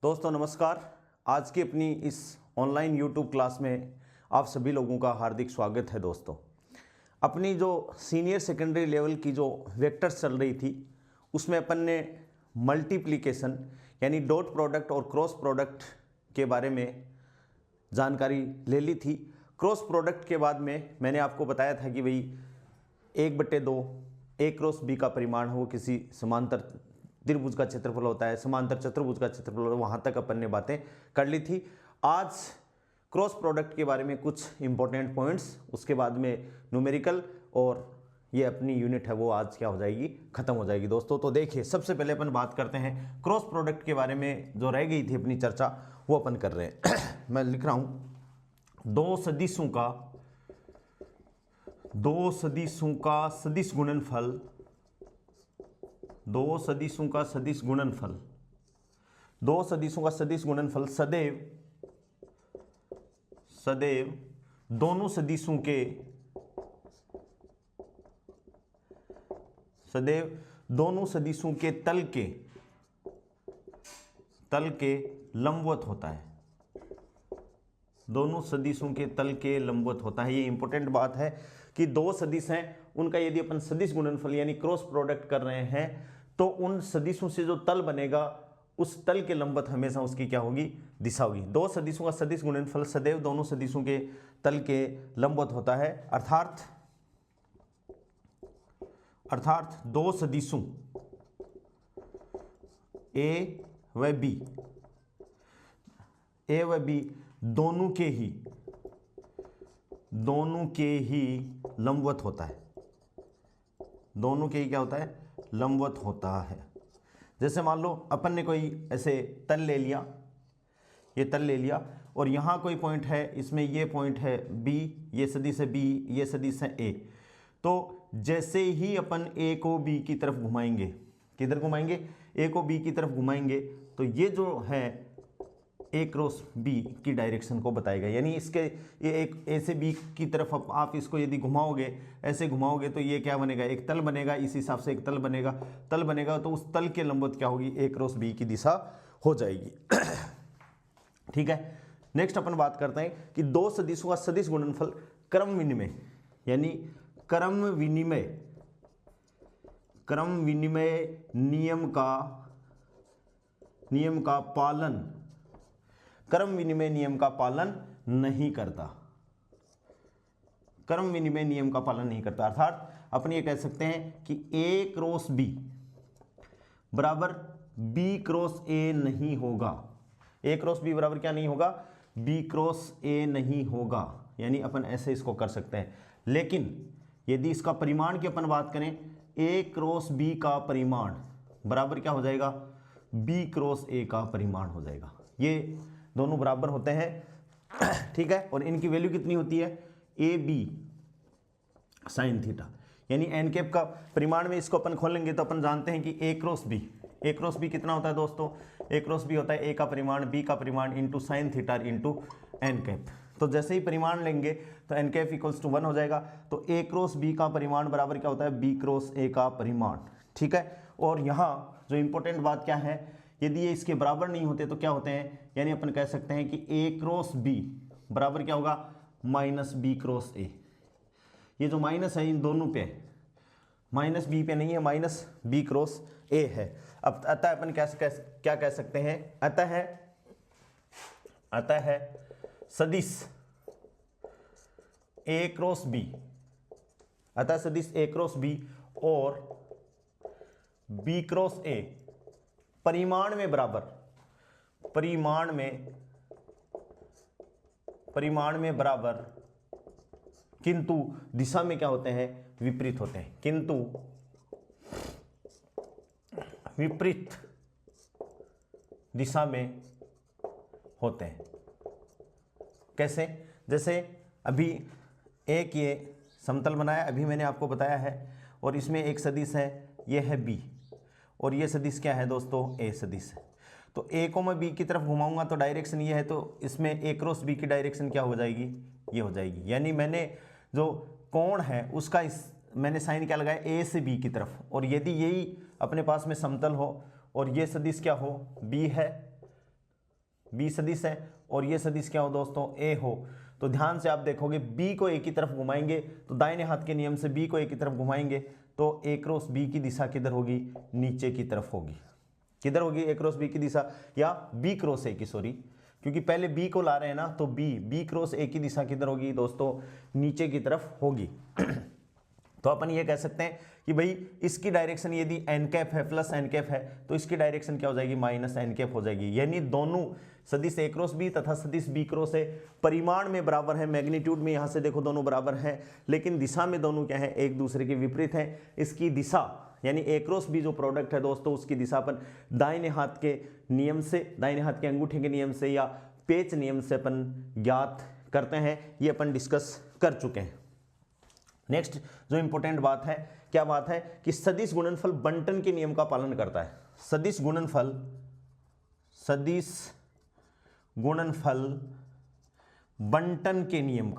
दोस्तों नमस्कार। आज की अपनी इस ऑनलाइन यूट्यूब क्लास में आप सभी लोगों का हार्दिक स्वागत है। दोस्तों अपनी जो सीनियर सेकेंडरी लेवल की जो वेक्टर्स चल रही थी उसमें अपन ने मल्टीप्लिकेशन यानी डॉट प्रोडक्ट और क्रॉस प्रोडक्ट के बारे में जानकारी ले ली थी। क्रॉस प्रोडक्ट के बाद में मैंने आपको बताया था कि भाई 1/2 ए क्रॉस बी का परिमाण हो, किसी समांतर त्रिभुज का क्षेत्रफल होता है, समांतर चतुर्भुज का क्षेत्रफल, वहाँ तक अपन ने बातें कर ली थी। आज क्रॉस प्रोडक्ट के बारे में कुछ इंपॉर्टेंट पॉइंट्स, उसके बाद में न्यूमेरिकल और ये अपनी यूनिट है वो आज क्या हो जाएगी, खत्म हो जाएगी। दोस्तों तो देखिए, सबसे पहले अपन बात करते हैं क्रॉस प्रोडक्ट के बारे में। जो रह गई थी अपनी चर्चा वो अपन कर रहे हैं। मैं लिख रहा हूँ दो सदिशों का सदिश गुणनफल, दो सदिशों का सदिश गुणनफल सदैव दोनों सदिशों के तल के लंबवत होता है। दोनों सदिशों के तल के लंबवत होता है। ये इंपॉर्टेंट बात है कि दो सदिश हैं, उनका यदि अपन सदिश गुणनफल यानी क्रॉस प्रोडक्ट कर रहे हैं तो उन सदिशों से जो तल बनेगा उस तल के लंबवत हमेशा उसकी क्या होगी, दिशा होगी। दो सदिशों का सदिश गुणनफल सदैव दोनों सदिशों के तल के लंबवत होता है। अर्थात दो सदिशों ए व बी दोनों के ही लंबवत होता है। दोनों के ही क्या होता है, लंबवत होता है। जैसे मान लो अपन ने कोई ऐसे तल ले लिया, ये तल ले लिया और यहाँ कोई पॉइंट है, इसमें ये पॉइंट है बी, ये सदिश है बी, ये सदिश है ए। तो जैसे ही अपन ए को बी की तरफ घुमाएंगे, किधर घुमाएंगे, ए को बी की तरफ घुमाएंगे, तो ये जो है ए क्रॉस बी की डायरेक्शन को बताएगा। यानी इसके ये एक ए से बी की तरफ आप इसको यदि घुमाओगे, ऐसे घुमाओगे तो ये क्या बनेगा, एक तल बनेगा। इस हिसाब से एक तल बनेगा तो उस तल के लंबवत क्या होगी, ए क्रॉस बी की दिशा हो जाएगी। ठीक है। नेक्स्ट अपन बात करते हैं कि दो सदिशों का सदिश गुणनफल क्रम विनिमय यानी क्रम विनिमय नियम का पालन नहीं करता। अर्थात अपन ये कह सकते हैं कि ए क्रॉस बी बराबर बी क्रॉस ए नहीं होगा। ए क्रॉस बी बराबर क्या नहीं होगा, बी क्रॉस ए नहीं होगा। यानी अपन ऐसे इसको कर सकते हैं। लेकिन यदि इसका परिमाण की अपन बात करें, ए क्रॉस बी का परिमाण बराबर क्या हो जाएगा, बी क्रॉस ए का परिमाण हो जाएगा। ये दोनों बराबर होते हैं। ठीक है। और इनकी वैल्यू कितनी होती है, ए बी साइन थीटा। यानी एन कैप का परिमाण में इसको अपन खोलेंगे तो अपन जानते हैं कि ए क्रॉस बी कितना होता है दोस्तों, ए क्रॉस बी होता है ए का परिमाण बी का परिमाण into sine theta into n cap. तो जैसे ही परिमाण लेंगे तो एन कैप इक्वल्स टू 1 हो जाएगा। तो ए क्रॉस बी का परिमाण बराबर क्या होता है, बी क्रॉस ए का परिमाण। ठीक है। और यहाँ जो इंपॉर्टेंट बात क्या है, यदि ये इसके बराबर नहीं होते तो क्या होते हैं, यानी अपन कह सकते हैं कि ए क्रॉस बी बराबर क्या होगा, माइनस बी क्रॉस ए। ये जो माइनस है इन दोनों पे, माइनस बी पे नहीं है, माइनस बी क्रॉस ए है। अब अतः अपन क्या कह सकते हैं, अतः है सदिश ए क्रॉस बी, अतः सदिश ए क्रॉस बी और बी क्रॉस ए परिमाण में बराबर, किंतु दिशा में क्या होते हैं, विपरीत होते हैं। किंतु विपरीत दिशा में होते हैं। कैसे, जैसे अभी एक ये समतल बनाया, अभी मैंने आपको बताया है, और इसमें एक सदिश है, ये है बी, और ये सदिश क्या है दोस्तों, ए सदिश है। तो ए को मैं बी की तरफ घुमाऊंगा तो डायरेक्शन ये है, तो इसमें ए क्रॉस बी की डायरेक्शन क्या हो जाएगी, ये हो जाएगी। यानी मैंने जो कोण है उसका मैंने साइन क्या लगाया, ए से बी की तरफ। और यदि यही अपने पास में समतल हो और ये सदिश क्या हो, बी है, बी सदिश है और ये सदिश क्या हो दोस्तों, ए हो, तो ध्यान से आप देखोगे बी को ए की तरफ घुमाएंगे तो दाहिने हाथ के नियम से बी को ए की तरफ घुमाएंगे तो ए क्रॉस बी की दिशा किधर होगी, नीचे की तरफ होगी। किधर होगी ए क्रॉस बी की दिशा, या बी क्रॉस ए की, सॉरी, क्योंकि पहले बी को ला रहे हैं ना, तो बी क्रॉस ए की दिशा किधर होगी दोस्तों, नीचे की तरफ होगी। तो अपन ये कह सकते हैं कि भाई इसकी डायरेक्शन यदि एन कैप है प्लस एन कैप है तो इसकी डायरेक्शन क्या हो जाएगी, माइनस एन कैप हो जाएगी। यानी दोनों सदिश ए क्रॉस बी तथा सदिश बी क्रॉस ए परिमाण में बराबर है, मैग्नीट्यूड में यहाँ से देखो दोनों बराबर हैं, लेकिन दिशा में दोनों क्या है, एक दूसरे के विपरीत है। इसकी दिशा यानी ए क्रॉस बी जो प्रोडक्ट है दोस्तों, उसकी दिशा अपन दाहिने हाथ के नियम से, दाहिने हाथ के अंगूठे के नियम से या पेच नियम से अपन ज्ञात करते हैं। ये अपन डिस्कस कर चुके हैं। नेक्स्ट जो इंपॉर्टेंट बात है, क्या बात है कि सदिश गुणनफल बंटन के नियम का पालन करता है। सदिश गुणनफल बंटन के नियम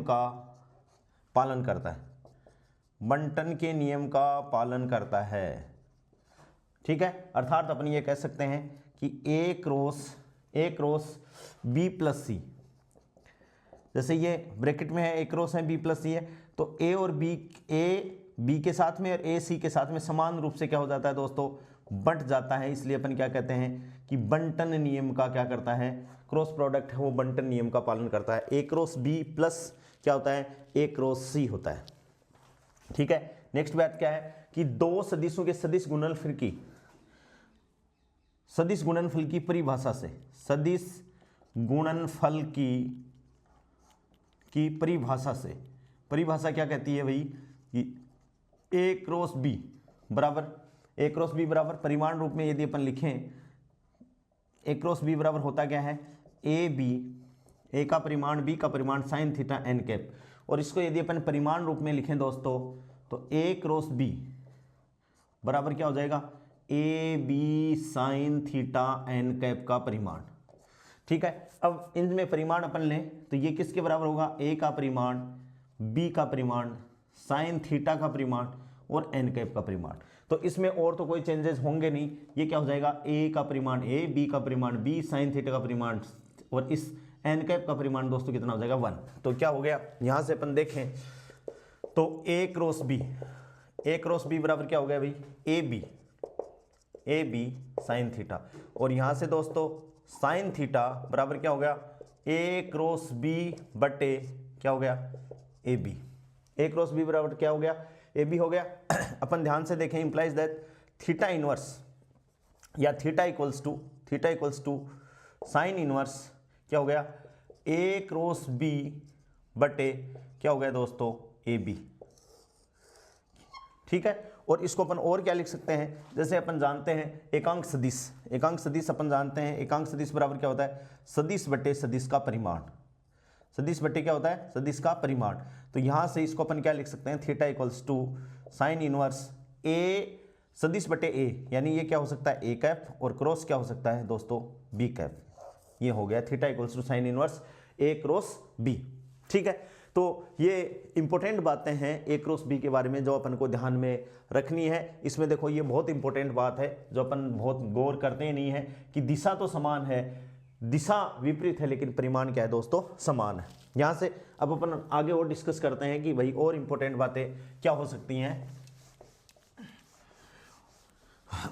का पालन करता है, बंटन के नियम का पालन करता है। ठीक है, अर्थात अपन ये कह सकते हैं कि ए क्रॉस बी प्लस सी, जैसे ये ब्रैकेट में है ए क्रॉस है बी प्लस सी है, तो ए और बी, ए बी के साथ में और ए सी के साथ में समान रूप से क्या हो जाता है दोस्तों, बंट जाता है। इसलिए अपन क्या कहते हैं कि बंटन नियम का क्या करता है, क्रॉस प्रोडक्ट है वो बंटन नियम का पालन करता है। ए क्रॉस बी प्लस क्या होता है, ए क्रॉस सी होता है। ठीक है, नेक्स्ट बात क्या है कि दो सदिशों के सदिश गुणनफल की परिभाषा से, सदिश गुणनफल की परिभाषा क्या कहती है भाई कि ए क्रॉस बी बराबर परिमाण रूप में यदि अपन लिखें, ए क्रॉस बी बराबर होता क्या है, ए बी, ए का परिमाण बी का परिमाण साइन थीटा एन कैप, और इसको यदि अपन परिमाण रूप में लिखें दोस्तों तो ए क्रॉस बी बराबर क्या हो जाएगा, A B sine theta n cap का परिमाण। ठीक है, अब इनमें परिमाण अपन लें तो ये किसके बराबर होगा, ए का परिमाण, बी का परिमाण, साइन थीटा का परिमाण और एन कैप का परिमाण। तो इसमें और तो कोई चेंजेस होंगे नहीं, ये क्या हो जाएगा, ए का परिमाण ए, बी का परिमाण बी, साइन थीटा का परिमाण और इस एन कैप का परिमाण दोस्तों कितना हो जाएगा 1। तो क्या हो गया, यहां से अपन देखें तो ए क्रॉस बी बराबर क्या हो गया भाई, ए बी साइन थीटा, और यहां से दोस्तों साइन थीटा बराबर क्या हो गया, ए क्रॉस बी बटे क्या हो गया, A B. A cross B बराबर क्या हो गया, ए बी हो गया। अपन ध्यान से देखें, इंप्लाइज दैट थीटा इनवर्स या theta equals to sine inverse क्या हो गया, ए क्रॉस बी बटे क्या हो गया दोस्तों, ए बी। ठीक है, और इसको अपन और क्या लिख सकते हैं, जैसे अपन जानते हैं एकांक सदिश अपन जानते हैं, एकांक सदिश बराबर क्या होता है, सदिश बटे सदिश का परिमाण। सदिश बटे क्या होता है, सदिश का परिमाण। तो यहां से इसको अपन क्या लिख सकते हैं, theta equals to sine inverse A सदिश बटे ए, यानी ये क्या हो सकता है, ए कैप, और क्रॉस क्या हो सकता है दोस्तों, बी कैप। ये हो गया theta equals to sine inverse A cross B. ठीक है, तो ये इंपॉर्टेंट बातें हैं ए क्रॉस बी के बारे में जो अपन को ध्यान में रखनी है। इसमें देखो ये बहुत इंपॉर्टेंट बात है जो अपन बहुत गौर करते नहीं है कि दिशा तो समान है, दिशा विपरीत है, लेकिन परिमाण क्या है दोस्तों, समान है। यहाँ से अब अपन आगे और डिस्कस करते हैं कि भाई और इंपॉर्टेंट बातें क्या हो सकती हैं।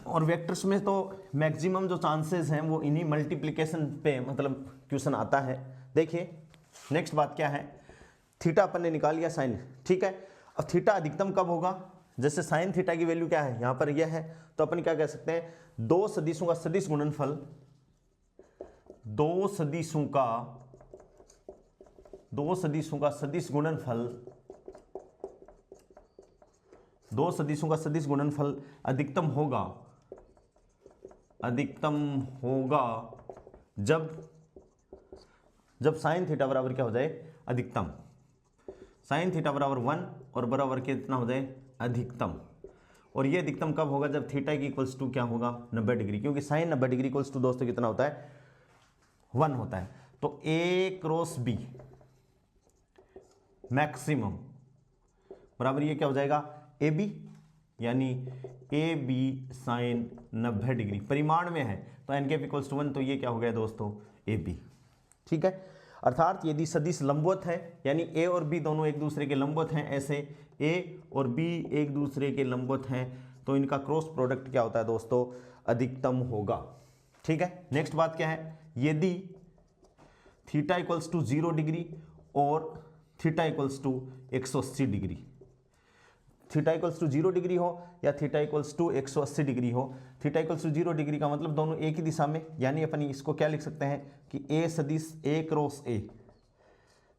और वेक्टर्स में तो मैक्सिमम जो चांसेस हैं वो इन्हीं मल्टीप्लिकेशन पे मतलब क्वेश्चन आता है। देखिए नेक्स्ट बात क्या है, थीटा अपन ने निकाल लिया साइन, ठीक है। अब थीटा अधिकतम कब होगा, जैसे साइन थीटा की वैल्यू क्या है यहाँ पर यह है, तो अपन क्या कह सकते हैं, दो सदिशों का सदिश गुणनफल, दो सदिशों का सदिश गुणनफल अधिकतम होगा जब साइन थीटा बराबर क्या हो जाए, अधिकतम। साइन थीटा बराबर 1 और बराबर कितना हो जाए, अधिकतम। और ये अधिकतम कब होगा, जब थीटा की इक्वल्स टू क्या होगा, 90 डिग्री, क्योंकि साइन 90 डिग्री इक्वल्स टू दोस्तों कितना होता है, 1 होता है। तो ए क्रॉस बी मैक्सिमम बराबर ये क्या हो जाएगा, ए बी, यानी ए बी साइन 90 डिग्री परिमाण में है तो एन कैप इक्वल्स टू 1, तो ये क्या हो गया दोस्तों ए बी। ठीक है, अर्थात यदि सदिश लंबवत है यानी ए और बी दोनों एक दूसरे के लंबवत हैं, ऐसे ए और बी एक दूसरे के लंबवत हैं तो इनका क्रॉस प्रोडक्ट क्या होता है दोस्तों अधिकतम होगा। ठीक है, नेक्स्ट बात क्या है, यदि थीटा इक्वल्स टू 0 डिग्री और theta equals to 180 degree, theta equals to 0 degree हो या थीटा इक्वल्स टू 180 डिग्री हो, थीटा इक्वल्स टू 0 डिग्री का मतलब दोनों एक ही दिशा में, यानी अपन इसको क्या लिख सकते हैं कि ए सदिश ए क्रॉस ए।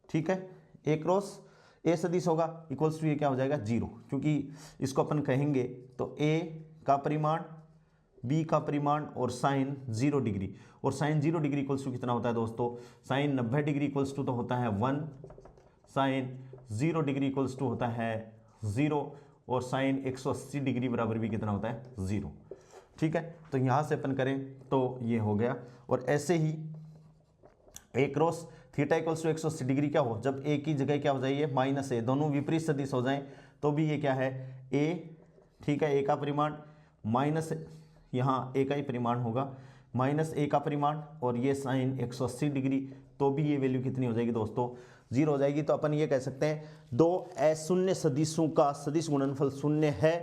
ठीक है, ए क्रॉस ए सदिश होगा इक्वल्स टू ये क्या हो जाएगा 0, क्योंकि इसको अपन कहेंगे तो ए का परिमाण बी का परिमाण और साइन 0 डिग्री, और साइन 0 डिग्री इक्वल्स टू कितना होता है दोस्तों, साइन 90 डिग्री इक्वल्स टू तो होता है 1, साइन 0 डिग्री इक्वल्स टू होता है 0, और साइन 180 डिग्री बराबर भी कितना होता है 0। ठीक है, तो यहाँ से अपन करें तो ये हो गया, और ऐसे ही A cross theta equals to 180 degree क्या हो, जब ए की जगह क्या हो जाइए माइनस ए, दोनों विपरीत सदिश हो जाएं तो भी ये क्या है ए। ठीक है, ए का परिमाण माइनस यहाँ ए का ही परिमाण होगा माइनस ए का परिमाण, और ये साइन 180 डिग्री, तो भी ये वैल्यू कितनी हो जाएगी दोस्तों 0 हो जाएगी। तो अपन ये कह सकते हैं दो अशून्य सदिशों का सदिश गुणनफल शून्य है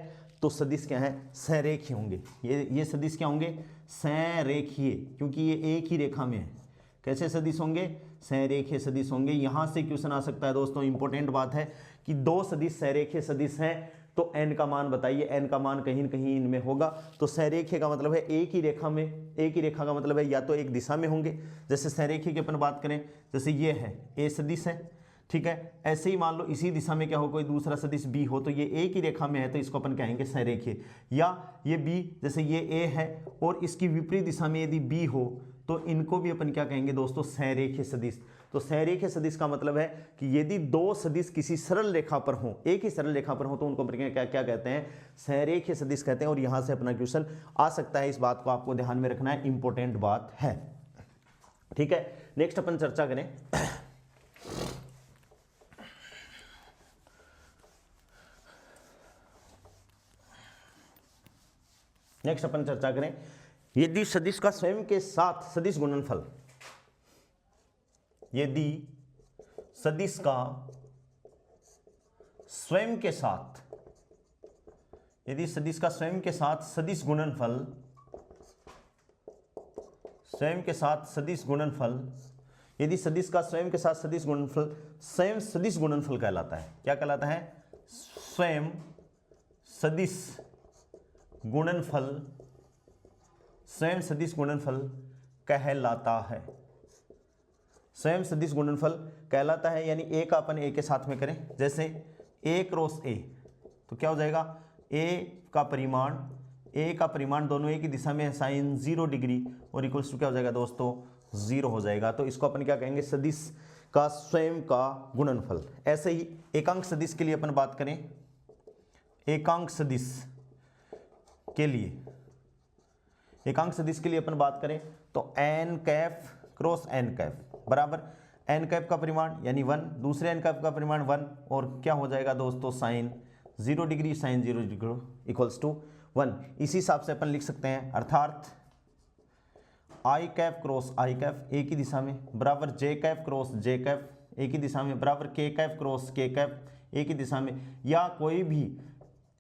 तो सदिश क्या है सहरेखीय होंगे। ये सदिश क्या होंगे सहरेखीय, क्योंकि ये एक ही रेखा में है। कैसे सदिश होंगे सहरेखीय सदिश होंगे। यहाँ से क्वेश्चन आ सकता है दोस्तों, इंपॉर्टेंट बात है कि दो सदिश सहरेखीय सदिश हैं तो n का मान बताइए, n का मान कहीं न कहीं इनमें होगा। तो सहरेखीय का मतलब है एक ही रेखा में, एक ही रेखा का मतलब है या तो एक दिशा में होंगे, जैसे सहरेखीय की अपन बात करें जैसे ये है a सदिश है। ठीक है, ऐसे ही मान लो इसी दिशा में क्या हो कोई दूसरा सदिश b हो तो ये एक ही रेखा में है तो इसको अपन कहेंगे सहरेखीय। या ये b जैसे ये a है और इसकी विपरीत दिशा में यदि b हो तो इनको भी अपन क्या कहेंगे दोस्तों सहरेखीय सदिश। तो सहरेखीय सदिश का मतलब है कि यदि दो सदिश किसी सरल रेखा पर हों, एक ही सरल रेखा पर हो तो उनको क्या क्या कहते हैं सहरेखीय सदिश कहते हैं। और यहां से अपना क्वेश्चन आ सकता है, इस बात को आपको ध्यान में रखना है, इंपॉर्टेंट बात है। ठीक है, नेक्स्ट अपन चर्चा करें नेक्स्ट अपन चर्चा करें यदि सदिश का स्वयं के साथ सदिश गुणनफल, यदि सदिश का स्वयं के साथ, यदि सदिश का स्वयं के साथ सदिश गुणनफल, स्वयं के साथ सदिश गुणनफल, यदि सदिश का स्वयं के साथ सदिश गुणनफल स्वयं सदिश गुणनफल कहलाता है। क्या कहलाता है स्वयं सदिश गुणनफल, स्वयं सदिश गुणनफल कहलाता है। स्वयं सदिश गुणनफल कहलाता है यानी ए का अपन ए के साथ में करें, जैसे ए क्रॉस ए तो क्या हो जाएगा ए का परिमाण दोनों एक ही दिशा में है साइन 0 डिग्री और इक्वल्स टू क्या हो जाएगा दोस्तों 0 हो जाएगा। तो इसको अपन क्या कहेंगे सदिश का स्वयं का गुणनफल। ऐसे ही एकांक सदिश के लिए अपन बात करें, एकांक सदिश के लिए, एकांक सदिश के लिए अपन बात करें तो n cap cross n cap बराबर एन कैप का परिमाण यानी 1, दूसरे एन कैप का परिमाण 1 और क्या हो जाएगा दोस्तों sine 0 degree, sine 0 degree equals to 1। इसी हिसाब से अपन लिख सकते हैं अर्थात I cap cross I cap एक ही दिशा में बराबर J cap cross J cap एक ही दिशा में बराबर के कैप क्रॉस के कैप एक ही दिशा में, या कोई भी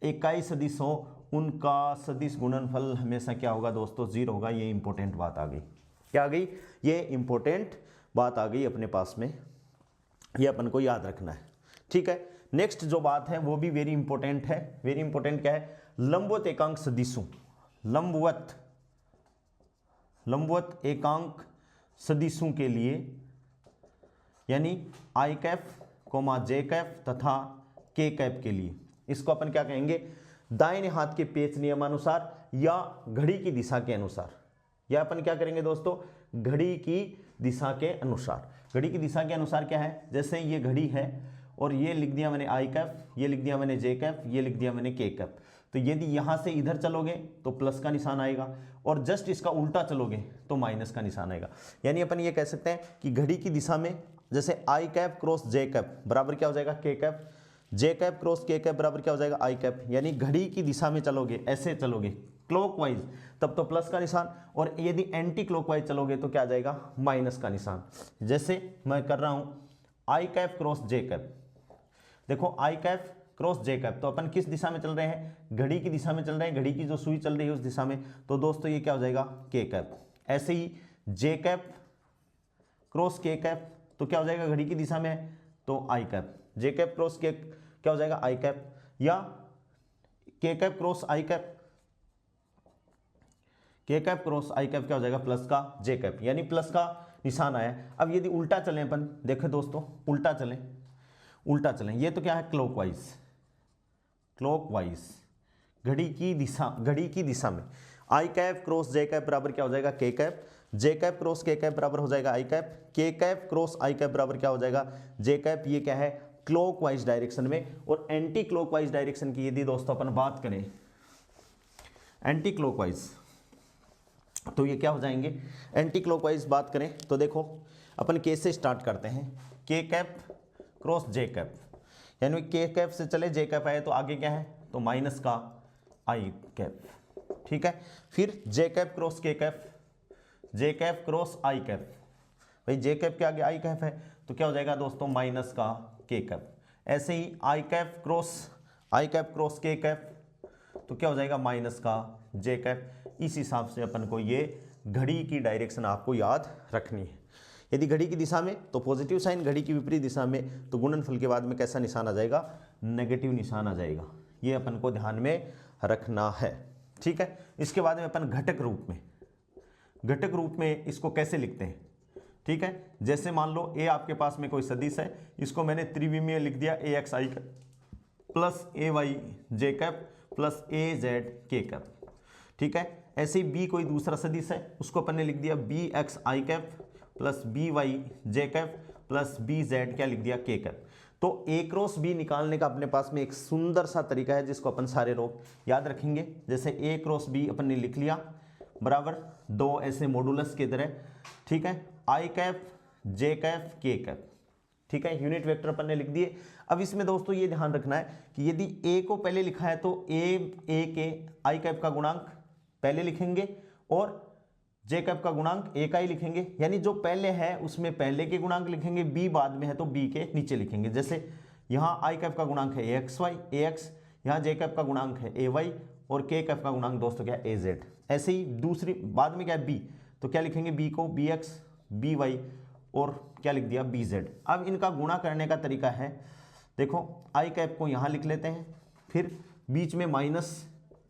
इकाई सदिश हो उनका सदिश गुणनफल हमेशा क्या होगा दोस्तों 0 होगा। ये इंपॉर्टेंट बात आ गई, क्या आ गई ये इंपॉर्टेंट बात आ गई अपने पास में, ये अपन को याद रखना है। ठीक है, नेक्स्ट जो बात है वो भी वेरी इंपॉर्टेंट है। वेरी इंपॉर्टेंट क्या है लंबवत एकांक सदिशों, लंबवत एकांक सदिशों के लिए यानी आई कैप कोमा जे कैप तथा के कैप के लिए इसको अपन क्या कहेंगे दाहिने हाथ के पेच नियमानुसार या घड़ी की दिशा के अनुसार, या अपन क्या करेंगे दोस्तों घड़ी की दिशा के अनुसार। घड़ी की दिशा के अनुसार क्या है, जैसे ये घड़ी है और ये लिख दिया मैंने आई कैप, ये लिख दिया मैंने जे कैप, ये लिख दिया मैंने के कैप। तो यदि यहाँ से इधर चलोगे तो प्लस का निशान आएगा और जस्ट इसका उल्टा चलोगे तो माइनस का निशान आएगा। यानी अपन ये कह सकते हैं कि घड़ी की दिशा में जैसे आई कैप क्रॉस जे कैप बराबर क्या हो जाएगा के कैप, जे कैप क्रॉस के कैप बराबर क्या हो जाएगा आई कैप, यानी घड़ी की दिशा में चलोगे, ऐसे चलोगे क्लॉकवाइज तब तो प्लस का निशान, और यदि एंटी क्लॉकवाइज चलोगे तो क्या आ जाएगा माइनस का निशान। जैसे मैं कर रहा हूं आई कैप क्रॉस जे कैप, देखो आई कैप क्रॉस जे कैप, तो अपन किस दिशा में चल रहे हैं, घड़ी की दिशा में चल रहे हैं, घड़ी की जो सुई चल रही है उस दिशा में, तो दोस्तों ये क्या हो जाएगा के कैप। ऐसे ही जे कैप क्रॉस के कैप, तो क्या हो जाएगा घड़ी की दिशा में तो आई कैप, जे कैप क्रॉस के क्या हो जाएगा आई कैप, या के कैप क्रॉस आई कैप, के कैप क्रॉस आई कैप क्या हो जाएगा प्लस का जे कैप, यानी प्लस का निशान आया। अब यदि उल्टा चलें अपन, देखो दोस्तों उल्टा चलें, उल्टा चलें, ये तो क्या है क्लॉकवाइज, क्लॉकवाइज घड़ी की दिशा में आई कैप क्रॉस जे कैप बराबर क्या हो जाएगा के कैप, जे कैप क्रॉस के कैप बराबर हो जाएगा आई कैप, के कैप क्रॉस आई कैप बराबर क्या हो जाएगा जे कैप। ये क्या है क्लॉकवाइज डायरेक्शन में। और एंटी क्लॉकवाइज डायरेक्शन की यदि दोस्तों अपन बात करें एंटी क्लॉकवाइज, तो ये क्या हो जाएंगे एंटी क्लॉकवाइज बात करें तो देखो अपन के से स्टार्ट करते हैं, के कैप क्रॉस जे कैप, यानी के कैप से चले जे कैप आए तो आगे क्या है तो माइनस का आई कैप, ठीक है। फिर जे कैप क्रॉस के cap, J cap cross I cap, भाई जे कैप के आगे आई कैप है तो क्या हो जाएगा दोस्तों माइनस का के कैप। ऐसे ही आई कैप क्रॉस के कैप, तो क्या हो जाएगा माइनस का जे कैप। इस हिसाब से अपन को ये घड़ी की डायरेक्शन आपको याद रखनी है। यदि घड़ी की दिशा में तो पॉजिटिव साइन, घड़ी की विपरीत दिशा में तो गुणनफल के बाद में कैसा निशान आ जाएगा नेगेटिव निशान आ जाएगा। ये अपन को ध्यान में रखना है, ठीक है। इसके बाद में अपन घटक रूप में इसको कैसे लिखते हैं, ठीक है। जैसे मान लो ए आपके पास में कोई सदिश है, इसको मैंने त्रिविमीय लिख दिया ए एक्स आई प्लस ए वाई जे कैप प्लस ए जेड के कैप, ठीक है। ऐसे ही बी कोई दूसरा सदिश है, उसको अपन ने लिख दिया बी एक्स आई कैप प्लस बी वाई जे कैप प्लस बी जेड क्या लिख दिया के कैप। तो ए क्रॉस बी निकालने का अपने पास में एक सुंदर सा तरीका है जिसको अपन सारे लोग याद रखेंगे। जैसे ए क्रॉस बी अपन ने लिख लिया बराबर दो ऐसे मॉडुलस की तरह, ठीक है, आई कैप जे कैप के कैप, ठीक है, यूनिट वेक्टर अपन ने लिख दिए। अब इसमें दोस्तों ये ध्यान रखना है कि यदि ए को पहले लिखा है तो ए के आई कैप का गुणांक पहले लिखेंगे और जे कैप का गुणांक ए का ही लिखेंगे, यानी जो पहले है उसमें पहले के गुणांक लिखेंगे, बी बाद में है तो बी के नीचे लिखेंगे। जैसे यहाँ आई कैप का गुणांक है ए एक्स वाई ए एक्स, यहाँ जे कैप का गुणांक है ए वाई और के कैप का गुणांक दोस्तों क्या है ए जेड। ऐसे ही दूसरी बाद में क्या है बी, तो क्या लिखेंगे बी को बी एक्स बी वाई और क्या लिख दिया बी जेड। अब इनका गुणा करने का तरीका है, देखो आई कैप को यहाँ लिख लेते हैं, फिर बीच में माइनस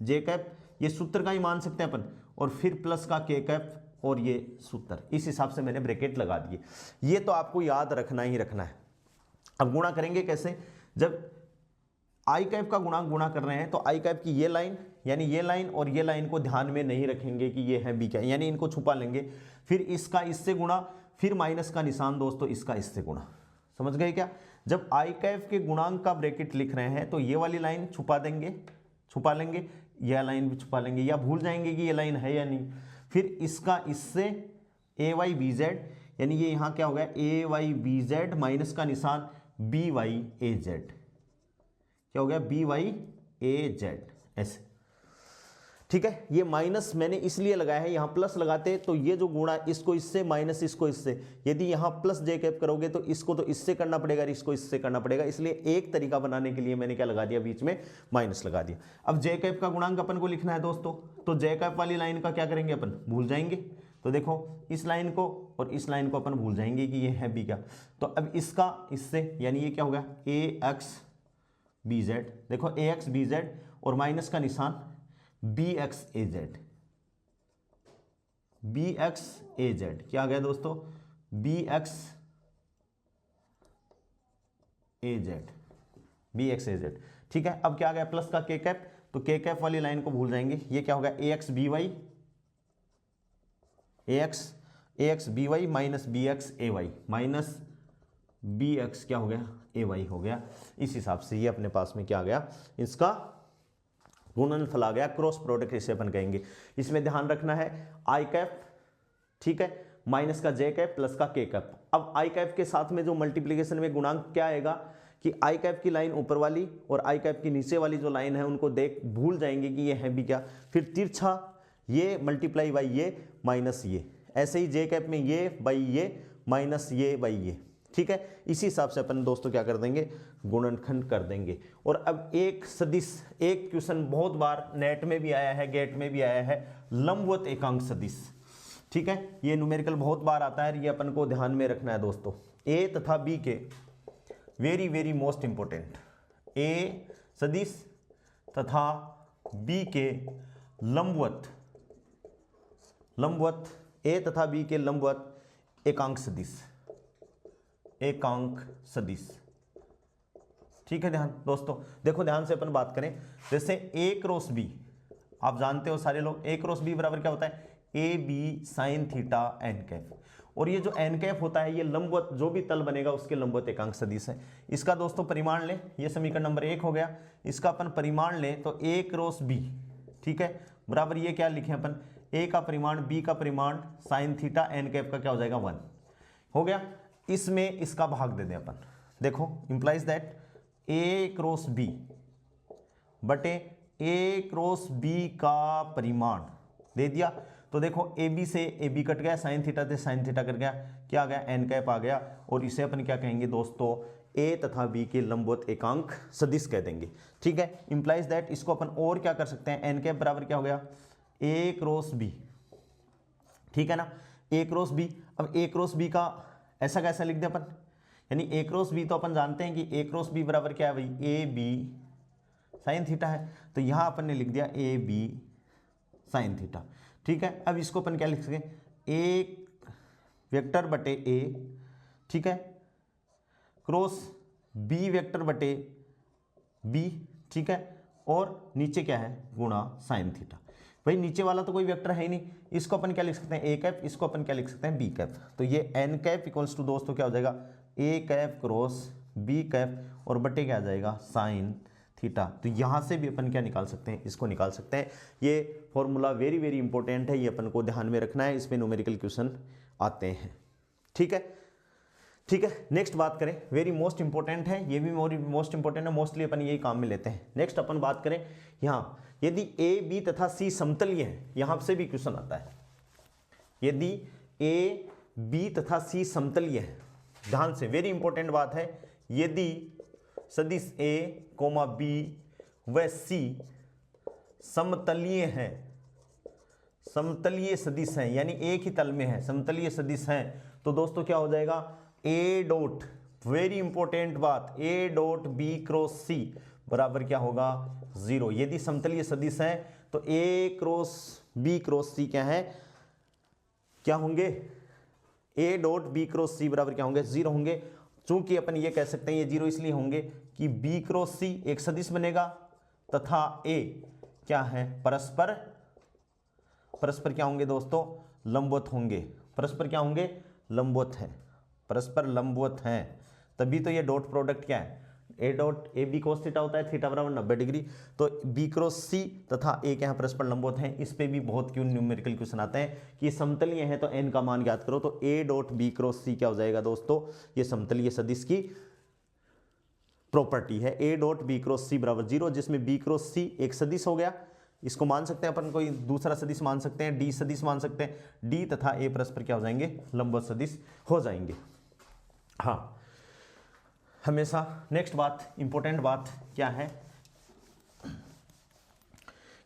जे कैप, ये सूत्र का ही मान सकते हैं अपन, और फिर प्लस का के कैप और ये सूत्र, इस हिसाब से मैंने ब्रैकेट लगा दिए। ये तो आपको याद रखना ही रखना है। अब गुणा करेंगे कैसे, जब आई कैप का गुणांक गुणा कर रहे हैं तो आई कैप की ये लाइन यानी ये लाइन और ये लाइन को ध्यान में नहीं रखेंगे कि ये है बी क्या, यानी इनको छुपा लेंगे, फिर इसका इससे गुणा, फिर माइनस का निशान दोस्तों इसका इससे गुणा, समझ गए क्या। जब आई कैप के गुणांक का ब्रैकेट लिख रहे हैं तो ये वाली लाइन छुपा लेंगे, यह लाइन भी छुपा लेंगे, या भूल जाएंगे कि ये लाइन है या नहीं। फिर इसका इससे ए वाई बी जेड, यानी ये यहाँ क्या हो गया ए वाई बी जेड माइनस का निशान बी वाई ए जेड, क्या हो गया बी वाई ए जेड, ऐसे, ठीक है। ये माइनस मैंने इसलिए लगाया है, यहाँ प्लस लगाते तो ये जो गुणा इसको इससे माइनस इसको इससे, यदि यहाँ प्लस जे कैप करोगे तो इसको तो इससे करना पड़ेगा, इसको इससे करना पड़ेगा, इसलिए एक तरीका बनाने के लिए मैंने क्या लगा दिया बीच में माइनस लगा दिया। अब जे कैप का गुणांक अपन को लिखना है दोस्तों, तो जे कैप वाली लाइन का क्या करेंगे अपन भूल जाएंगे, तो देखो इस लाइन को और इस लाइन को अपन भूल जाएंगे कि ये है बी का, तो अब इसका इससे यानी ये क्या होगा ए एक्स बी जेड, देखो ए एक्स बी जेड और माइनस का निशान बी एक्स ए जेड, बी एक्स ए जेड क्या आ गया दोस्तों बी एक्स ए जेड, बी एक्स ए जेड, ठीक है। अब क्या आ गया प्लस का के कैप, तो के कैप वाली लाइन को भूल जाएंगे, ये क्या होगा A X B Y A X B Y minus B X A Y minus B X क्या हो गया ए वाई हो गया। इस हिसाब से ये अपने पास में क्या आ गया इसका गुणनफल आ गया, क्रॉस प्रोडक्ट इसे अपन कहेंगे। इसमें ध्यान रखना है आई कैप, ठीक है, माइनस का जे कैप प्लस का के कैप। अब आई कैप के साथ में जो मल्टीप्लीकेशन में गुणांक क्या आएगा, कि आई कैप की लाइन ऊपर वाली और आई कैप की नीचे वाली जो लाइन है उनको देख भूल जाएंगे कि ये है भी क्या, फिर तिरछा ये मल्टीप्लाई बाई ये माइनस ये, ऐसे ही जे कैप में ये बाई ये माइनस ये बाई ये, ठीक है। इसी हिसाब से अपन दोस्तों क्या कर देंगे, गुणनखंड कर देंगे। और अब एक सदिश, एक क्वेश्चन बहुत बार नेट में भी आया है, गेट में भी आया है, लंबवत एकांक सदिश, ठीक है। ये न्यूमेरिकल बहुत बार आता है, ये अपन को ध्यान में रखना है दोस्तों। ए तथा बी के वेरी वेरी मोस्ट इंपॉर्टेंट, ए सदिश तथा बी के लंबवत, ए तथा बी के लंबवत एकांक सदिश, एकांक सदिश, ठीक है। ध्यान दोस्तों देखो, ध्यान से अपन बात करें, जैसे ए क्रॉस बी, आप जानते हो सारे लोग, ए क्रॉस बी बराबर क्या होता है, A B sine theta n cap. और ये जो एन कैप होता है ये लंबवत, जो भी तल बनेगा उसके लंबवत एकांक सदिश है। इसका दोस्तों परिमाण लें, ये समीकरण नंबर 1 हो गया। इसका अपन परिमाण लें तो ए क्रॉस बी, ठीक है, बराबर ये क्या लिखें अपन, ए का परिमाण बी का परिमाण साइन थीटा एन कैप का क्या हो जाएगा 1 हो गया। इसमें इसका भाग दे दें अपन, देखो implies that A cross B बटे ए क्रॉस बी का परिमाण दे दिया। तो देखो ए बी से ए बी कट गया, साइन थीटा से साइन थीटा कट गया, क्या आ गया, एन कैप आ गया। और इसे अपन क्या कहेंगे दोस्तों, ए तथा बी के लंबवत एकांक सदिश कह देंगे, ठीक है। इंप्लाइज दैट इसको अपन और क्या कर सकते हैं, एन कैप बराबर क्या हो गया, ए क्रॉस बी, ठीक है ना, ए क्रॉस बी। अब ए क्रॉस बी का ऐसा कैसा लिख दे अपन, यानी ए क्रॉस बी तो अपन जानते हैं कि ए क्रॉस बी बराबर क्या है भाई, ए बी साइन थीटा है, तो यहां अपन ने लिख दिया ए बी साइन थीटा, ठीक है। अब इसको अपन क्या लिख सकें, ए वेक्टर बटे ए, ठीक है, क्रॉस बी वेक्टर बटे बी, ठीक है, और नीचे क्या है, गुणा साइन थीटा। भाई नीचे वाला तो कोई वेक्टर है ही नहीं, इसको अपन क्या लिख सकते हैं, ए कैप, इसको अपन क्या लिख सकते हैं, बी कैप। तो ये एन कैप इक्वल्स टू दोस्तों क्या हो जाएगा, A cap cross B cap और बटे क्या आ जाएगा, साइन थीटा। तो यहाँ से भी अपन क्या निकाल सकते हैं, इसको निकाल सकते हैं। ये फॉर्मूला वेरी वेरी इंपॉर्टेंट है, ये अपन को ध्यान में रखना है, इसमें न्यूमेरिकल क्वेश्चन आते हैं, ठीक है। ठीक है, नेक्स्ट बात करें, वेरी मोस्ट इंपॉर्टेंट है, ये भी मोस्ट इंपॉर्टेंट है, मोस्टली अपन यही काम में लेते हैं। नेक्स्ट अपन बात करें यहाँ, यदि ए बी तथा सी समतलीय है, यहां से भी क्वेश्चन आता है, यदि ए बी तथा सी समतलीय है, ध्यान से वेरी इंपॉर्टेंट बात है, यदि सदिश ए कोमा बी व सी समतलीय है, समतलीय सदिश हैं, यानी एक ही तल में है, समतलीय सदिश हैं, तो दोस्तों क्या हो जाएगा, ए डॉट, वेरी इंपॉर्टेंट बात, ए डॉट बी क्रॉस सी बराबर क्या होगा, 0। यदि समतलीय सदिश है तो ए क्रॉस बी क्रॉस सी क्या है, क्या होंगे, ए डॉट बी क्रॉस सी बराबर क्या होंगे, 0 होंगे। चूंकि अपन ये कह सकते हैं ये 0 इसलिए होंगे कि बी क्रॉस सी एक सदिश बनेगा तथा ए क्या है, परस्पर, परस्पर क्या होंगे दोस्तों, लंबवत होंगे, परस्पर क्या होंगे, लंबवत है, परस्पर लंबवत हैं, तभी तो ये डॉट प्रोडक्ट क्या है, a dot a b cos theta होता है, थीटा बराबर 90 डिग्री, तो बी क्रॉस सी तथा ए के यहाँ परस्पर लंबवत हैं। इस पे भी बहुत क्यों न्यूमेरिकल क्वेश्चन आते हैं कि समतलीय है तो एन का मान ज्ञात करो, तो ए डॉट बी क्रॉस सी क्या हो जाएगा दोस्तों, ये समतलीय सदिश की प्रॉपर्टी है, ए डॉट बी क्रॉस सी बराबर 0, जिसमें बी क्रॉस सी एक सदिश हो गया, इसको मान सकते हैं अपन, कोई दूसरा सदिश मान सकते हैं, डी सदिश मान सकते हैं, डी तथा ए परस्पर क्या हो जाएंगे, लंबवत सदिश हो जाएंगे। हाँ, हमेशा नेक्स्ट बात, इंपॉर्टेंट बात क्या है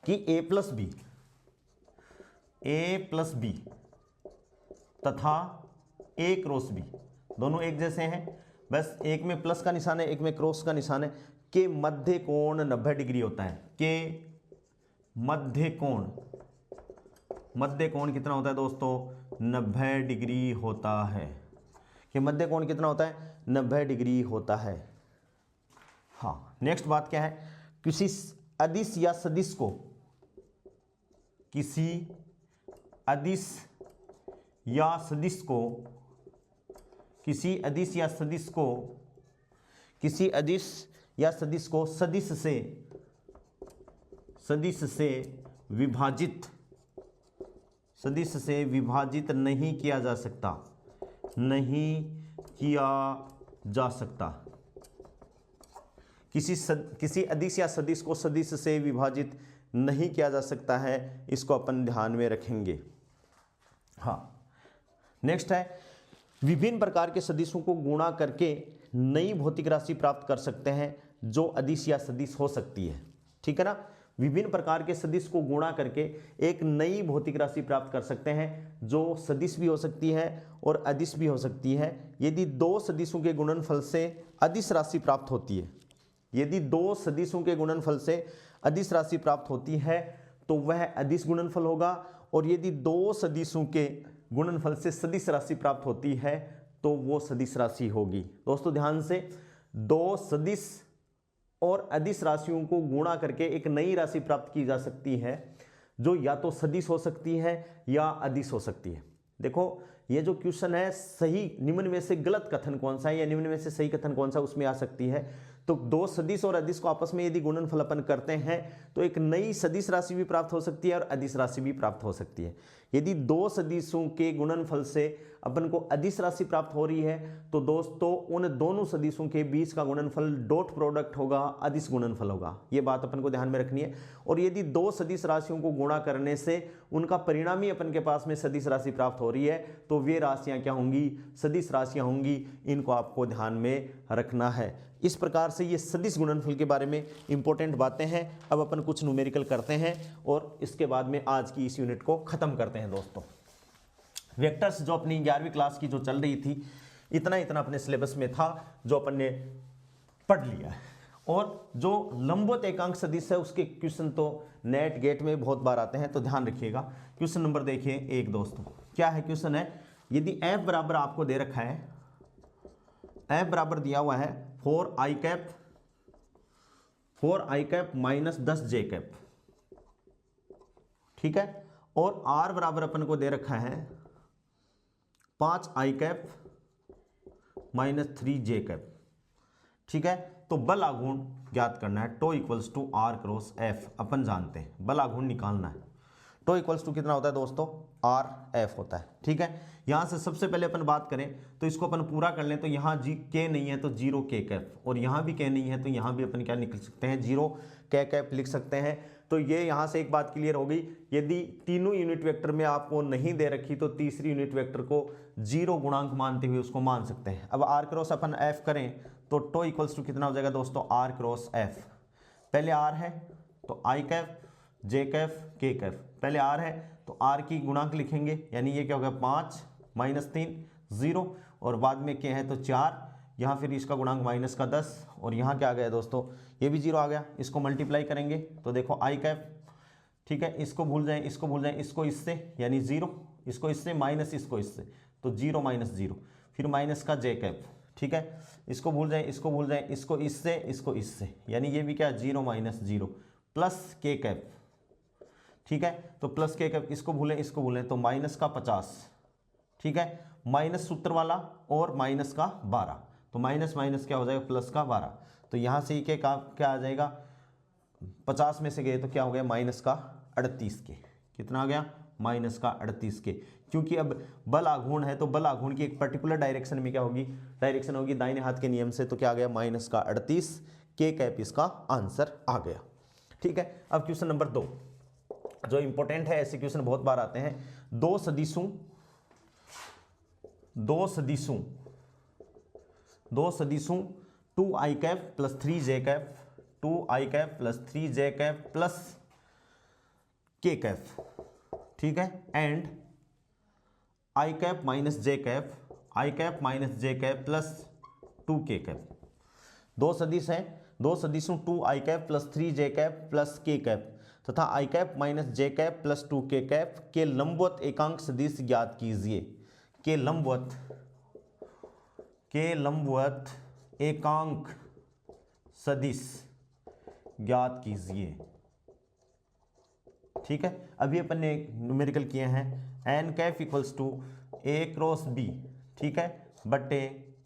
कि ए प्लस बी तथा ए क्रॉस बी दोनों एक जैसे हैं, बस एक में प्लस का निशान है, एक में क्रॉस का निशान है, के मध्य कोण 90 डिग्री होता है, के मध्य कोण कितना होता है दोस्तों, 90 डिग्री होता है, कि मध्य कोण कितना होता है, 90 डिग्री होता है। हाँ, नेक्स्ट बात क्या है, किसी अदिश या सदिश को, किसी अदिश या सदिश को, किसी अदिश या सदिश को, किसी अदिश या सदिश को सदिश से विभाजित, सदिश से विभाजित नहीं किया जा सकता, नहीं किया जा सकता, किसी अदिश या सदिश को सदिश से विभाजित नहीं किया जा सकता है, इसको अपन ध्यान में रखेंगे। हाँ, नेक्स्ट है विभिन्न प्रकार के सदिशों को गुणा करके नई भौतिक राशि प्राप्त कर सकते हैं जो अदिश या सदिश हो सकती है। ठीक है ना, विभिन्न प्रकार के सदिश को गुणा करके एक नई भौतिक राशि प्राप्त कर सकते हैं जो सदिश भी हो सकती है और अदिश भी हो सकती है। यदि दो सदिशों के गुणनफल से अदिश राशि प्राप्त होती है, यदि दो सदिशों के गुणनफल से अदिश राशि प्राप्त होती है तो वह अदिश गुणनफल होगा, और यदि दो सदिशों के गुणनफल से सदिश राशि प्राप्त होती है तो वो सदिश राशि होगी। दोस्तों ध्यान से, दो सदिश और अदिश राशियों को गुणा करके एक नई राशि प्राप्त की जा सकती है जो या तो सदिश हो सकती है या अदिश हो सकती है। देखो ये जो क्वेश्चन है, सही निम्न में से गलत कथन कौन सा है या निम्न में से सही कथन कौन सा, उसमें आ सकती है। तो दो सदिश और अदिश को आपस में यदि गुणनफल अपन करते हैं तो एक नई सदिश राशि भी प्राप्त हो सकती है और अदिश राशि भी प्राप्त हो सकती है। यदि दो सदिशों के गुणनफल से अपन को अदिश राशि प्राप्त हो रही है तो दोस्तों उन दोनों सदिशों के बीच का गुणनफल डॉट प्रोडक्ट होगा, अदिश गुणनफल होगा। ये बात अपन को ध्यान में रखनी है। और यदि दो सदिश राशियों को गुणा करने से उनका परिणामी अपन के पास में सदिश राशि प्राप्त हो रही है तो वे राशियां क्या होंगी, सदिश राशियां होंगी। इनको आपको ध्यान में रखना है। इस प्रकार से ये सदिश गुणनफल के बारे में इंपॉर्टेंट बातें हैं। अब अपन कुछ न्यूमेरिकल करते हैं और इसके बाद में आज की इस यूनिट को खत्म करते हैं। दोस्तों वेक्टर्स जो अपनी 11वीं क्लास की जो चल रही थी, इतना अपने सिलेबस में था जो अपन ने पढ़ लिया है। और जो लंबवत एकांक सदिश है उसके क्वेश्चन तो नेट गेट में बहुत बार आते हैं, तो ध्यान रखिएगा। क्वेश्चन नंबर देखिए एक दोस्तों, क्या है क्वेश्चन है, यदि f बराबर आपको दे रखा है, f बराबर दिया हुआ है 4i cap minus 10j cap, ठीक है, और r बराबर अपन को दे रखा है 5i cap minus 3j cap, ठीक है। तो बल आघूर्ण ज्ञात करना है, tau equals to r cross f, अपन जानते हैं बल आघूर्ण निकालना है। टो इक्वल्स टू कितना होता है दोस्तों, आर एफ होता है, ठीक है। यहां से सबसे पहले अपन बात करें तो इसको अपन पूरा कर लें तो यहाँ जी के नहीं है तो 0 के कैप, और यहाँ भी के नहीं है तो यहाँ भी अपन क्या निकल सकते हैं, 0 के कैप लिख सकते हैं। तो ये यहाँ से एक बात क्लियर हो गई, यदि तीनों यूनिट वेक्टर में आपको नहीं दे रखी तो तीसरी यूनिट वेक्टर को 0 गुणांक मानते हुए उसको मान सकते हैं। अब आर क्रॉस अपन एफ करें तो टो इक्वल्स टू कितना हो जाएगा दोस्तों, आर क्रॉस एफ। पहले आर है तो आई कैप जे कैफ के कैफ, पहले आर है तो आर की गुणांक लिखेंगे, यानी ये क्या होगा 5 माइनस 3 0, और बाद में के है तो 4, यहाँ फिर इसका गुणांक माइनस का 10, और यहाँ क्या आ गया दोस्तों, ये भी 0 आ गया। इसको मल्टीप्लाई करेंगे तो देखो आई कैफ, ठीक है, इसको भूल जाएं, इसको भूल जाएं, इसको इससे यानी 0, इसको इससे माइनस इसको इससे तो 0 माइनस 0, फिर माइनस का जे कैफ, ठीक है, इसको भूल जाएं, इसको भूल जाएं, इसको इससे यानी ये भी क्या 0 माइनस 0 प्लस के कैफ, ठीक है। तो प्लस के कैप, इसको भूलें तो माइनस का 50, ठीक है, माइनस सूत्र वाला और माइनस का 12, तो माइनस माइनस क्या हो जाएगा प्लस का 12, तो यहाँ से के का क्या आ जाएगा, 50 में से गए तो क्या हो गया माइनस का 38 के, कितना आ गया माइनस का 38 के, क्योंकि अब बल आघूर्ण है तो बल आघूर्ण की एक पर्टिकुलर डायरेक्शन में क्या होगी, डायरेक्शन होगी दाहिने हाथ के नियम से, तो क्या आ गया माइनस का 38 के कैप, इसका आंसर आ गया, ठीक है। अब क्वेश्चन नंबर 2 जो इंपॉर्टेंट है, ऐसे क्वेश्चन बहुत बार आते हैं। दो सदिशों 2i cap plus 3j cap, 2i cap plus 3j cap plus k cap, ठीक है, and i cap minus j cap, i cap minus j cap plus 2k cap. दो सदिश हैं, दो सदिशों 2i cap plus 3j cap plus k cap तथा i cap minus j cap plus 2k cap के लंबवत एकांक सदिश ज्ञात कीजिए। के लंबवत एकांक सदिश ज्ञात कीजिए, ठीक है। अभी अपन ने न्यूमेरिकल किए हैं n cap equals to a cross b, ठीक है, बटे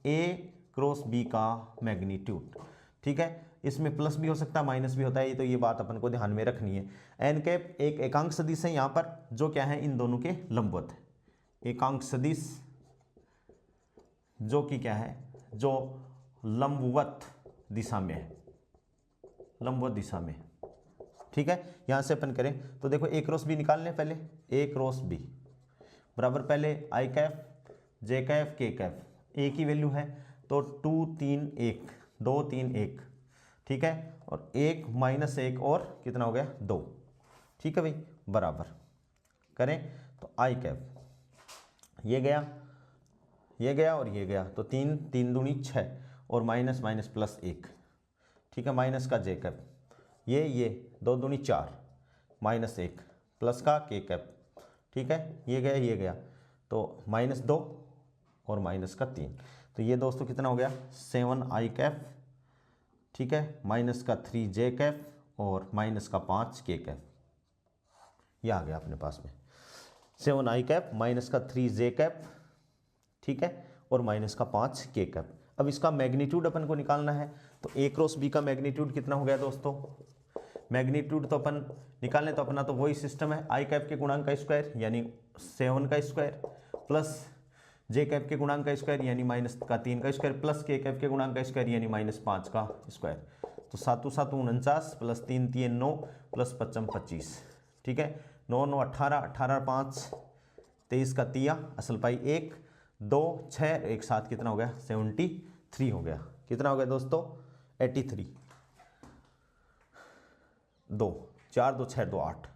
a क्रॉस b का मैग्नीट्यूड, ठीक है। इसमें प्लस भी हो सकता है माइनस भी होता है, तो ये बात अपन को ध्यान में रखनी है। एन कैप एक एकांक सदिश है यहाँ पर जो क्या है इन दोनों के लंबवत है, एकांक सदिश जो कि क्या है, जो लंबवत दिशा में है, लंबवत दिशा में। ठीक है, यहाँ से अपन करें तो देखो ए क्रॉस बी निकाल लें पहले। ए क्रॉस बी बराबर पहले आई कैफ जे कैफ के कैफ, ए की वैल्यू है तो 2 3 1 2 3 1, ठीक है, और 1 माइनस 1 और कितना हो गया 2, ठीक है भाई, बराबर करें तो आई कैफ ये गया और ये गया तो 3 3 दूनी 6 और माइनस माइनस प्लस 1, ठीक है, माइनस का जे कैप ये 2 दूनी 4 माइनस 1 प्लस का के कैप, ठीक है, ये गया तो -2 और माइनस का 3, तो ये दोस्तों कितना हो गया 7 आई कैप, ठीक है, माइनस का 3 जे कैप और माइनस का 5 के कैप, ये आ गया अपने पास में 7 आई कैप माइनस का 3 जे कैप, ठीक है, और माइनस का 5 के कैप। अब इसका मैग्नीट्यूड अपन को निकालना है तो ए क्रॉस बी का मैग्नीट्यूड कितना हो गया दोस्तों, मैग्नीट्यूड तो अपन निकालने तो अपना तो वही सिस्टम है, आई कैप के गुणांक का स्क्वायर यानी 7 का स्क्वायर प्लस जे कैप के गुणांक का स्क्वायर यानी -3 का स्क्वायर प्लस के कैप के गुणांक का स्क्वायर यानी -5 का स्क्वायर, तो 7 7 49 प्लस 3 3 9 प्लस 5 25, ठीक है, 9 9 18 18 5 23 का 3 असल पाई 1 2 6 एक साथ कितना हो गया 73 हो गया, कितना हो गया दोस्तों 83, 2 4 2 6 2 8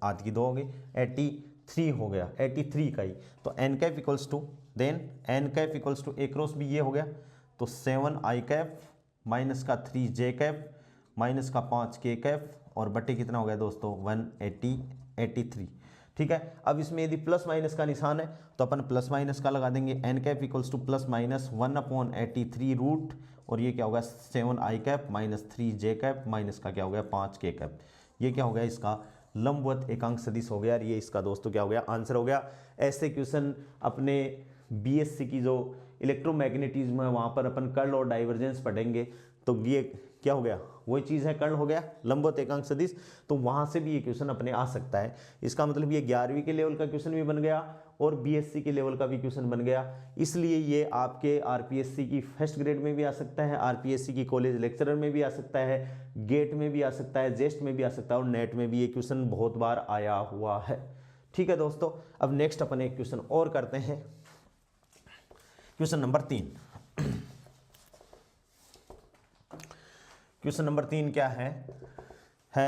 8 की 2 हो गई 83 हो गया, 83 का ही, तो n cap equals to then n cap equals to a cross b ये हो गया तो 7 आई कैप माइनस का 3 जे कैप माइनस का 5 के कैप और बटे कितना हो गया दोस्तों 183, ठीक है। अब इसमें यदि प्लस माइनस का निशान है तो अपन प्लस माइनस का लगा देंगे, n cap equals to plus minus 1/83 root और ये क्या होगा 7 i cap minus 3 j cap minus का क्या हो गया 5 के कैप, ये क्या हो गया इसका लंबवत एकांक सदिश हो गया और ये इसका दोस्तों क्या हो गया आंसर हो गया। ऐसे क्वेश्चन अपने बीएससी की जो इलेक्ट्रोमैग्नेटिज्म है वहाँ पर अपन कर्ल और डाइवर्जेंस पढ़ेंगे तो ये क्या हो गया वही चीज़ है, कर्ल हो गया लंबवत एकांक सदिश, तो वहाँ से भी ये क्वेश्चन अपने आ सकता है। इसका मतलब ये 11वीं के लेवल का क्वेश्चन भी बन गया और बीएससी के लेवल का भी क्वेश्चन बन गया, इसलिए ये आपके आरपीएससी की फर्स्ट ग्रेड में भी आ सकता है, आरपीएससी की कॉलेज लेक्चरर में भी आ सकता है, गेट में भी आ सकता है, जेस्ट में भी आ सकता है और नेट में भी ये क्वेश्चन बहुत बार आया हुआ है। ठीक है दोस्तों, अब नेक्स्ट अपन एक क्वेश्चन और करते हैं, क्वेश्चन नंबर 3। क्वेश्चन नंबर 3 क्या है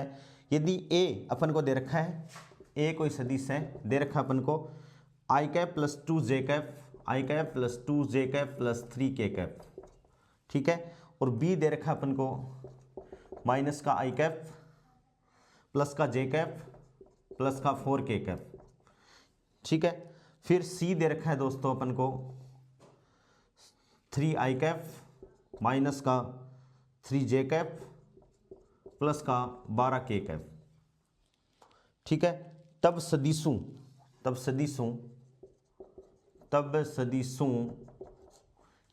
यदि ए अपन को दे रखा है, ए कोई सदिश है दे रखा अपन को आई कैप प्लस 2 जे कैप, आई कैप प्लस 2 जे कैप प्लस 3 के कैप, ठीक है, और बी दे रखा अपन को माइनस का आई कैप प्लस का जे कैप प्लस का 4 के कैप, ठीक है, फिर सी दे रखा है दोस्तों अपन को 3 आई कैप माइनस का 3 जे कैप प्लस का 12 के कैप, ठीक है। तब सदिशों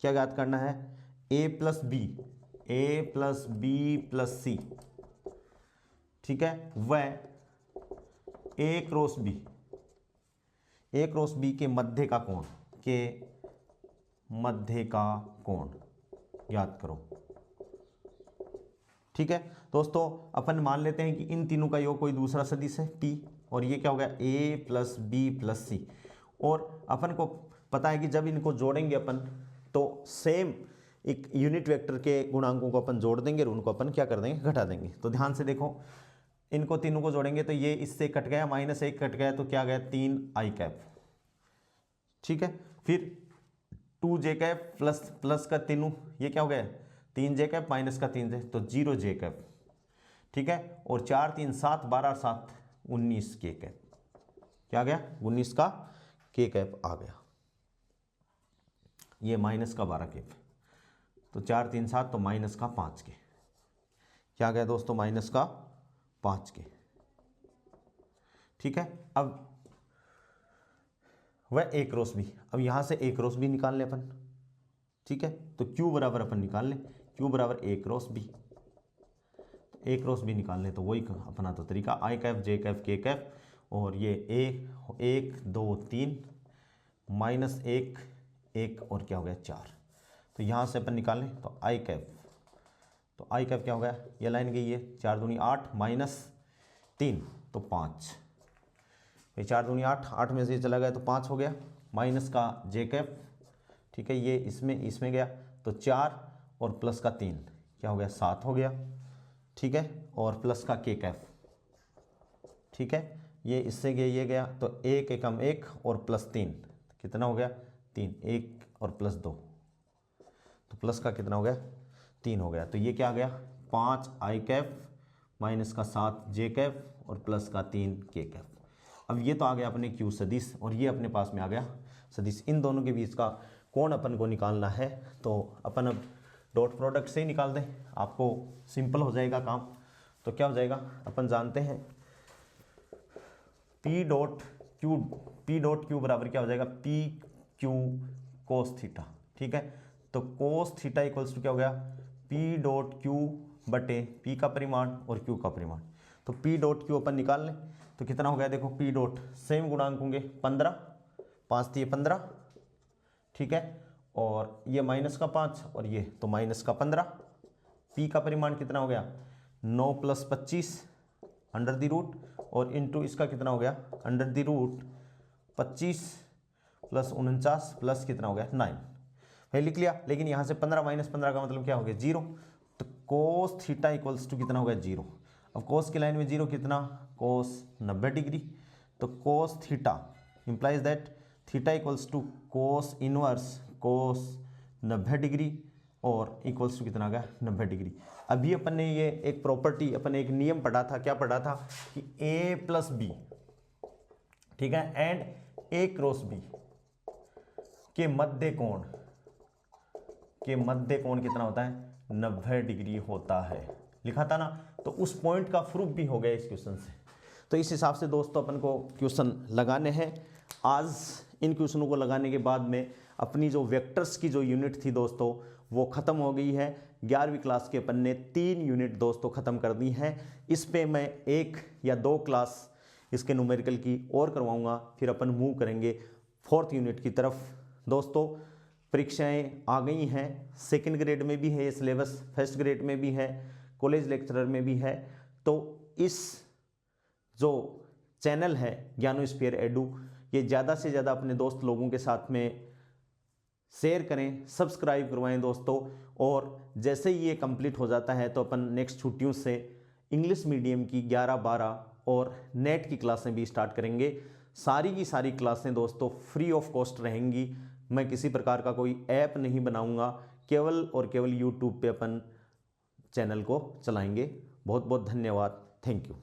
क्या ज्ञात करना है, ए प्लस बी प्लस सी, ठीक है, वह ए क्रॉस बी के मध्य का कोण याद करो, ठीक है दोस्तों। अपन मान लेते हैं कि इन तीनों का योग कोई दूसरा सदिश है P और ये क्या हो गया A प्लस बी प्लस सी, और अपन को पता है कि जब इनको जोड़ेंगे अपन तो सेम एक यूनिट वेक्टर के गुणांकों को अपन जोड़ देंगे और उनको अपन क्या कर देंगे घटा देंगे। तो ध्यान से देखो, इनको तीनों को जोड़ेंगे तो ये इससे कट गया, -1 कट गया तो क्या गया 3 आई कैप, ठीक है, फिर 2 जे कैप प्लस का तीनों ये क्या हो गया 3 जे कैप माइनस का 3 जे तो 0 जे कैप, ठीक है, और 4 3 7 12 7 19 के कैप, क्या गया 19 का के कैप आ गया, ये माइनस का 12 के, तो 4 3 7 तो माइनस का 5 के, क्या गया दोस्तों माइनस का 5 के, ठीक है। अब वह ए क्रॉस बी, अब यहाँ से ए क्रॉस बी निकाल लें अपन, ठीक है, तो Q बराबर अपन निकाल लें, Q बराबर ए cross B, A cross B निकालने तो वही अपना तो तरीका आई कैप जे कैप के कैप, और ये ए 1 2 3 -1 1 और क्या हो गया 4, तो यहाँ से अपन निकालें तो आई कैप तो आई कैफ क्या हो गया, ये लाइन गई है 4 दूनी 8 -3 तो 5, ये 4 दूनी 8, 8 में से ये चला गया तो 5 हो गया, माइनस का जे कैफ, ठीक है, ये इसमें गया तो 4 और प्लस का 3 क्या हो गया 7 हो गया, ठीक है, और प्लस का के कैफ, ठीक है, ये इससे गया ये गया तो 1 एकम 1 और प्लस 3 कितना हो गया 3, 1 और प्लस 2 तो प्लस का कितना हो गया 3 हो गया, तो ये क्या आ गया 5 आई कैफ माइनस का 7 जे कैफ और प्लस का 3 के कैफ। अब ये तो आ गया अपने क्यू सदिश और ये अपने पास में आ गया सदिश, इन दोनों के बीच का कोण अपन को निकालना है, तो अपन अब डॉट प्रोडक्ट से ही निकाल दें, आपको सिंपल हो जाएगा काम। तो क्या हो जाएगा, अपन जानते हैं P डॉट क्यू बराबर क्या हो जाएगा P क्यू कोस थीटा, ठीक है, तो कोस थीटा इक्वल्स टू क्या हो गया P डॉट क्यू बटे P का परिमाण और Q का परिमाण, तो P डॉट क्यू अपन निकाल लें तो कितना हो गया, देखो P डॉट सेम गुणांक होंगे 15, 5 दिए 15, ठीक है, और ये माइनस का 5 और ये तो माइनस का 15, P का परिमाण कितना हो गया 9 + 25 अंडर द रूट और इनटू इसका कितना हो गया अंडर द रूट 25 + 49 प्लस कितना हो गया 9, मैं लिख लिया, लेकिन यहाँ से 15 - 15 का मतलब क्या हो गया 0, तो कोस थीटा इक्वल्स टू कितना हो गया 0। अब कोस की लाइन में 0 कितना कोस 90 डिग्री, तो cos theta implies that theta equals to cos inverse cos 90 degree और इक्वल्स टू कितना आ गया 90 डिग्री। अभी अपन ने ये एक प्रॉपर्टी, अपन एक नियम पढ़ा था, क्या पढ़ा था कि a + b, ठीक है, एंड a क्रॉस b के मध्य कोण कितना होता है 90 डिग्री होता है, लिखा था ना, तो उस पॉइंट का प्रूफ भी हो गया इस क्वेश्चन से। तो इस हिसाब से दोस्तों अपन को क्वेश्चन लगाने हैं। आज इन क्वेश्चनों को लगाने के बाद में अपनी जो वेक्टर्स की जो यूनिट थी दोस्तों वो ख़त्म हो गई है। 11वीं क्लास के अपन ने 3 यूनिट दोस्तों ख़त्म कर दी हैं। इस पे मैं 1 या 2 क्लास इसके न्यूमेरिकल की और करवाऊंगा, फिर अपन मूव करेंगे 4th यूनिट की तरफ। दोस्तों परीक्षाएं आ गई हैं, 2nd ग्रेड में भी है ये सिलेबस, 1st ग्रेड में भी है, कॉलेज लेक्चरर में भी है। तो इस जो चैनल है ज्ञानोस्फीयर एडू, ये ज़्यादा से ज़्यादा अपने दोस्त लोगों के साथ में शेयर करें, सब्सक्राइब करवाएं दोस्तों। और जैसे ही ये कंप्लीट हो जाता है तो अपन नेक्स्ट छुट्टियों से इंग्लिश मीडियम की 11, 12 और नेट की क्लासें भी स्टार्ट करेंगे। सारी की सारी क्लासें दोस्तों फ्री ऑफ कॉस्ट रहेंगी। मैं किसी प्रकार का कोई ऐप नहीं बनाऊंगा, केवल और केवल यूट्यूब पे अपन चैनल को चलाएंगे। बहुत बहुत धन्यवाद, थैंक यू।